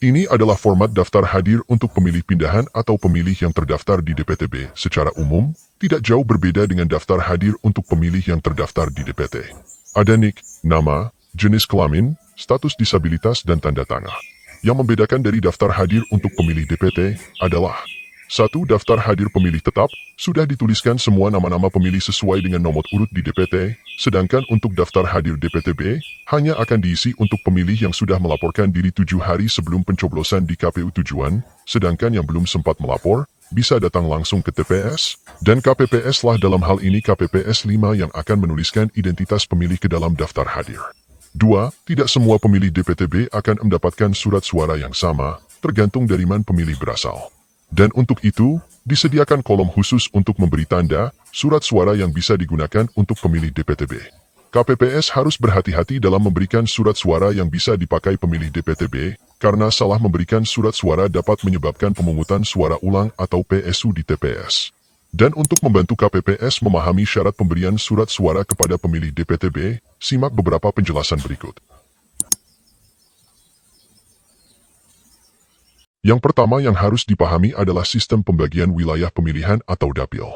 Ini adalah format daftar hadir untuk pemilih pindahan atau pemilih yang terdaftar di DPTB. Secara umum, tidak jauh berbeda dengan daftar hadir untuk pemilih yang terdaftar di DPT. Ada nik, nama, jenis kelamin, status disabilitas dan tanda tangan. Yang membedakan dari daftar hadir untuk pemilih DPT adalah 1. Daftar hadir pemilih tetap, sudah dituliskan semua nama-nama pemilih sesuai dengan nomor urut di DPT, sedangkan untuk daftar hadir DPTB, hanya akan diisi untuk pemilih yang sudah melaporkan diri 7 hari sebelum pencoblosan di KPU tujuan, sedangkan yang belum sempat melapor, bisa datang langsung ke TPS, dan KPPS lah dalam hal ini KPPS 5 yang akan menuliskan identitas pemilih ke dalam daftar hadir. 2. Tidak semua pemilih DPTB akan mendapatkan surat suara yang sama, tergantung dari mana pemilih berasal. Dan untuk itu, disediakan kolom khusus untuk memberi tanda, surat suara yang bisa digunakan untuk pemilih DPTB. KPPS harus berhati-hati dalam memberikan surat suara yang bisa dipakai pemilih DPTB, karena salah memberikan surat suara dapat menyebabkan pemungutan suara ulang atau PSU di TPS. Dan untuk membantu KPPS memahami syarat pemberian surat suara kepada pemilih DPTB, simak beberapa penjelasan berikut. Yang pertama yang harus dipahami adalah sistem pembagian wilayah pemilihan atau dapil.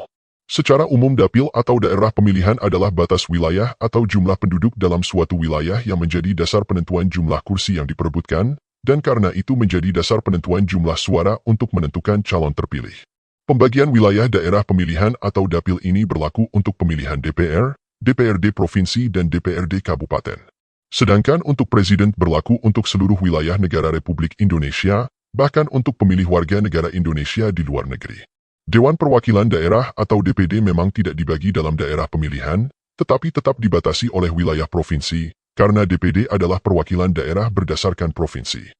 Secara umum dapil atau daerah pemilihan adalah batas wilayah atau jumlah penduduk dalam suatu wilayah yang menjadi dasar penentuan jumlah kursi yang diperebutkan, dan karena itu menjadi dasar penentuan jumlah suara untuk menentukan calon terpilih. Pembagian wilayah daerah pemilihan atau dapil ini berlaku untuk pemilihan DPR, DPRD Provinsi dan DPRD Kabupaten. Sedangkan untuk Presiden berlaku untuk seluruh wilayah negara Republik Indonesia, bahkan untuk pemilih warga negara Indonesia di luar negeri. Dewan Perwakilan Daerah atau DPD memang tidak dibagi dalam daerah pemilihan, tetapi tetap dibatasi oleh wilayah provinsi, karena DPD adalah perwakilan daerah berdasarkan provinsi.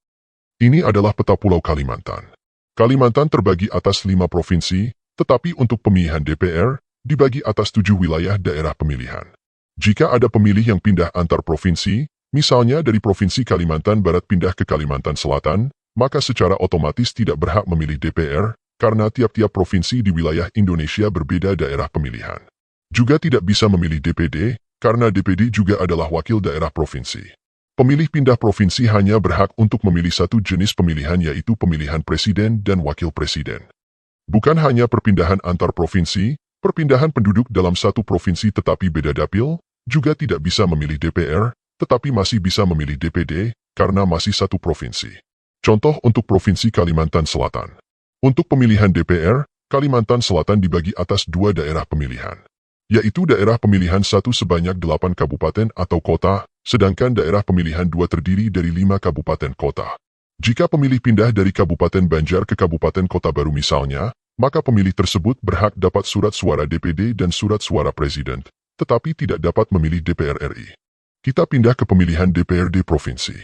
Ini adalah peta Pulau Kalimantan. Kalimantan terbagi atas 5 provinsi, tetapi untuk pemilihan DPR, dibagi atas 7 wilayah daerah pemilihan. Jika ada pemilih yang pindah antar provinsi, misalnya dari Provinsi Kalimantan Barat pindah ke Kalimantan Selatan, maka secara otomatis tidak berhak memilih DPR, karena tiap-tiap provinsi di wilayah Indonesia berbeda daerah pemilihan. Juga tidak bisa memilih DPD, karena DPD juga adalah wakil daerah provinsi. Pemilih pindah provinsi hanya berhak untuk memilih satu jenis pemilihan yaitu pemilihan presiden dan wakil presiden. Bukan hanya perpindahan antar provinsi, perpindahan penduduk dalam satu provinsi tetapi beda dapil, juga tidak bisa memilih DPR, tetapi masih bisa memilih DPD, karena masih satu provinsi. Contoh untuk Provinsi Kalimantan Selatan. Untuk pemilihan DPR, Kalimantan Selatan dibagi atas 2 daerah pemilihan, yaitu daerah pemilihan 1 sebanyak 8 kabupaten atau kota, sedangkan daerah pemilihan 2 terdiri dari 5 kabupaten kota. Jika pemilih pindah dari Kabupaten Banjar ke Kabupaten Kota Baru misalnya, maka pemilih tersebut berhak dapat surat suara DPD dan surat suara Presiden, tetapi tidak dapat memilih DPR RI. Kita pindah ke pemilihan DPRD Provinsi.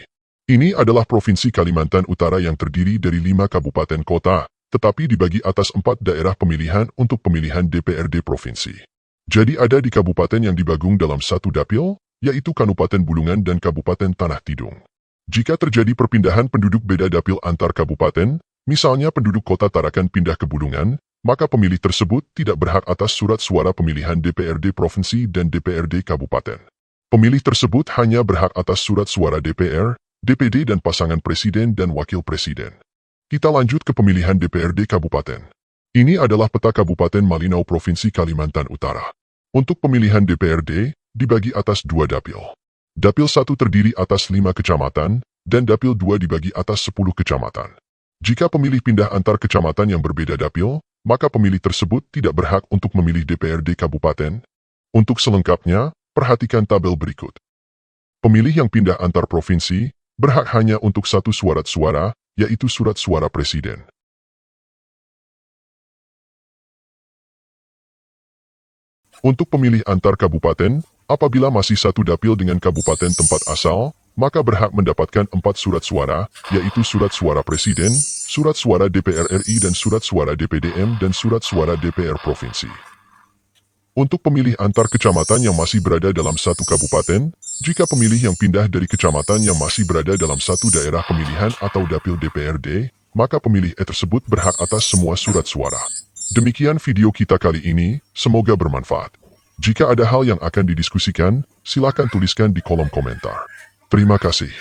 Ini adalah Provinsi Kalimantan Utara yang terdiri dari 5 kabupaten kota, tetapi dibagi atas 4 daerah pemilihan untuk pemilihan DPRD Provinsi. Jadi ada di kabupaten yang dibagung dalam satu dapil, yaitu Kabupaten Bulungan dan Kabupaten Tanah Tidung. Jika terjadi perpindahan penduduk beda dapil antar kabupaten, misalnya penduduk kota Tarakan pindah ke Bulungan, maka pemilih tersebut tidak berhak atas surat suara pemilihan DPRD Provinsi dan DPRD Kabupaten. Pemilih tersebut hanya berhak atas surat suara DPR, DPD dan pasangan presiden dan wakil presiden. Kita lanjut ke pemilihan DPRD Kabupaten. Ini adalah peta Kabupaten Malinau Provinsi Kalimantan Utara. Untuk pemilihan DPRD, dibagi atas 2 dapil. Dapil 1 terdiri atas 5 kecamatan, dan dapil 2 dibagi atas 10 kecamatan. Jika pemilih pindah antar kecamatan yang berbeda dapil, maka pemilih tersebut tidak berhak untuk memilih DPRD Kabupaten. Untuk selengkapnya, perhatikan tabel berikut. Pemilih yang pindah antar provinsi, berhak hanya untuk satu surat suara, yaitu surat suara presiden. Untuk pemilih antar kabupaten, apabila masih satu dapil dengan kabupaten tempat asal, maka berhak mendapatkan 4 surat suara, yaitu surat suara presiden, surat suara DPR RI dan surat suara DPDM dan surat suara DPR Provinsi. Untuk pemilih antar kecamatan yang masih berada dalam satu kabupaten, jika pemilih yang pindah dari kecamatan yang masih berada dalam satu daerah pemilihan atau dapil DPRD, maka pemilih tersebut berhak atas semua surat suara. Demikian video kita kali ini, semoga bermanfaat. Jika ada hal yang akan didiskusikan, silakan tuliskan di kolom komentar. Terima kasih.